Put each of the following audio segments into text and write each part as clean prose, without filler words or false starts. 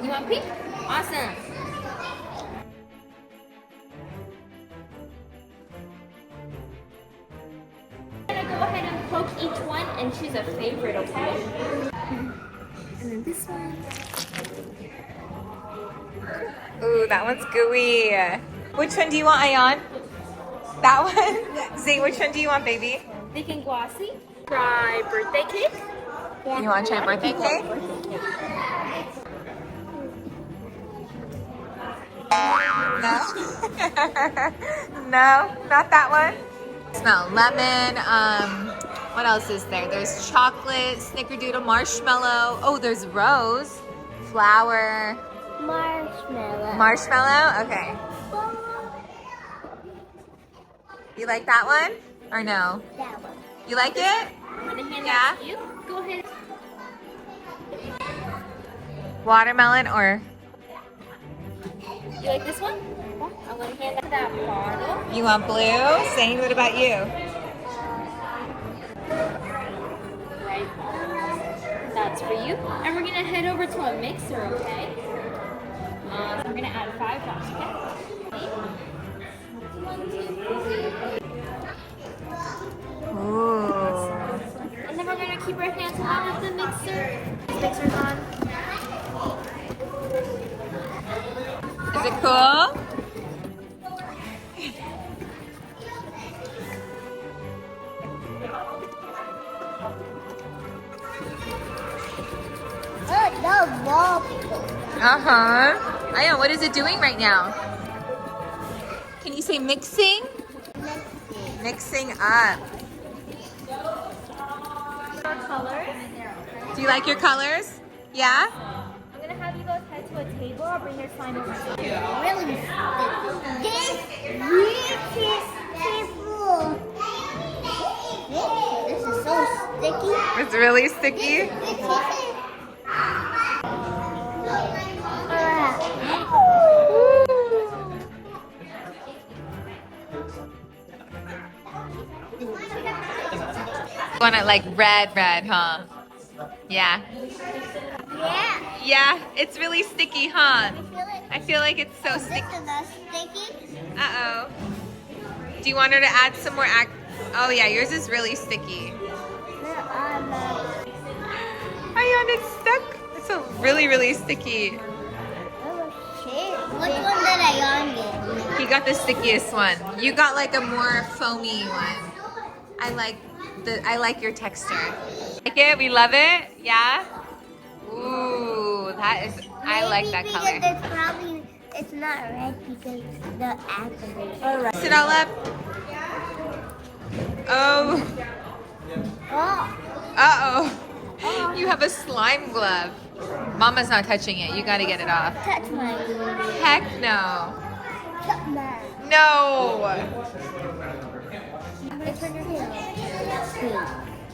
You want pink? Awesome. I'm gonna go ahead and poke each one and choose a favorite, okay? And then this one. Ooh, that one's gooey. Which one do you want, Ayan? That one? Zay, which one do you want, baby? Thick and glossy. Try birthday cake. You want to try birthday cake? No? No, not that one. Smell lemon. What else is there? There's chocolate, snickerdoodle, marshmallow. Oh, there's rose, flower. Marshmallow. Marshmallow? Okay. You like that one? Or no? That one. You like it? I'm gonna hand Yeah? that to you. Go ahead. Watermelon or You like this one? I'm gonna hand that to that bottle. you want blue? Zane, what about you? Right. That's for you. And we're gonna head over to a mixer, okay? We're gonna add 5 drops, okay? Ooh. And then we're gonna keep our hands out of the mixer. This mixer's on. Is it cool? Oh, no, ball. Uh-huh. Ayan, what is it doing right now? Can you say mixing? Mixing up. Our colors. Do you like your colors? Yeah? I'm gonna have you guys head to a table. I'll bring your slime over to you. Really This is so sticky. It's really sticky. You want it like red, huh? Yeah. Yeah. Yeah, it's really sticky, huh? I I feel like it's so this sticky. is not sticky. Uh-oh. Do you want her to add some more Oh yeah, yours is really sticky. Ayan, it's stuck. It's a really sticky. Oh shit. Which one did I get? He got the stickiest one. You got like a more foamy one. I like your texture. Like it? We love it? Yeah? Ooh, that is I like that Maybe color. because it's not red because the activation. Alright. Sit all up. Oh. Oh. Uh-oh. You have a slime glove. Mama's not touching it. You gotta get it off. Touch my Heck no. Touch my. No. It's still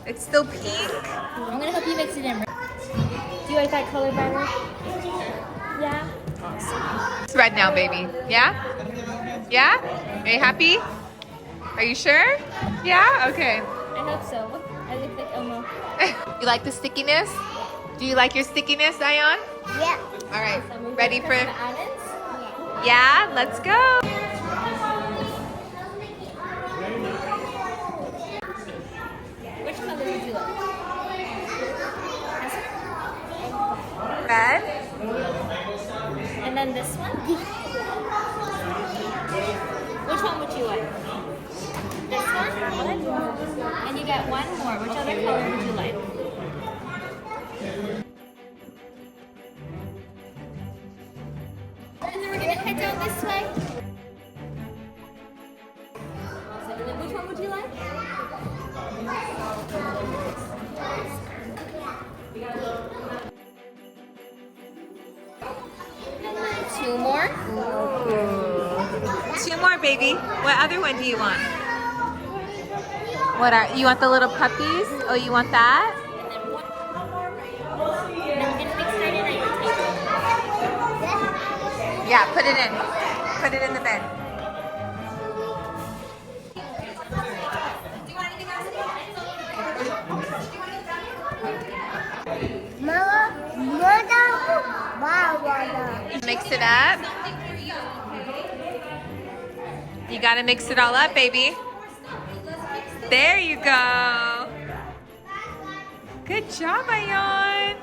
It's still pink. I'm gonna help you mix it in. Do you like that color better? Yeah? It's red now, baby. Yeah? Yeah? Are you happy? Are you sure? Yeah? Okay. I hope so. I look like Elmo. You like the stickiness? Do you like your stickiness, Ayan? Yeah. All right. So move Ready it for... to the islands. Yeah? Let's go. Which color would you like? Red. And then this one? Which one would you like? This one? And you get one more. Which other color would you like? And then we're gonna head down this way. So, and then which one would you like? And then 2 more. Ooh. 2 more, baby. What other one do you want? You want the little puppies? Oh, you want that? And then one more. And then we're gonna mix right in at your table. Yeah, put it in. Put it in the bin. Do you want anything mix it up. You gotta mix it all up, baby. There you go. Good job, Ayan.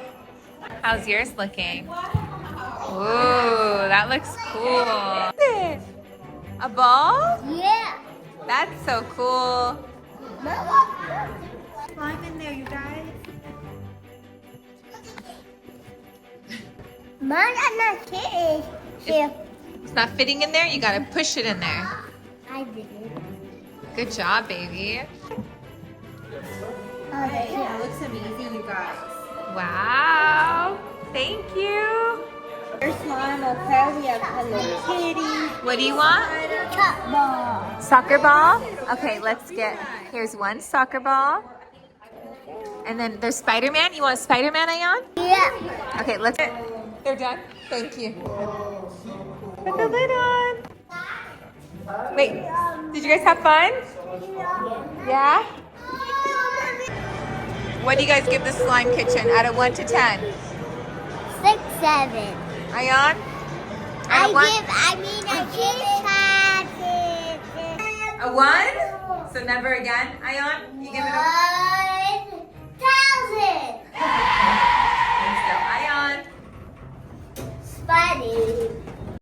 How's yours looking? Ooh, that looks cool. A ball? Yeah. That's so cool. Slime in there, you guys. Mine are not kidding. Here. It's not fitting in there? You gotta push it in there. I did it. Good job, baby. That looks amazing, you guys. Wow. Thank you. Here's slime, okay? We have Hello Kitty. What do you want? Top ball. Soccer ball? Okay, let's get, here's one soccer ball. And then there's Spider-Man. You want Spider-Man, Ayan? Yeah. Okay, let's, they're done. Thank you. Put the lid on. Wait, did you guys have fun? Yeah? What do you guys give the slime kitchen out of 1 to 10? 6, 7. Ayan? I A 1? So never again, Ayan? You give it a 1,000. Let's go, Ayan. Spidey.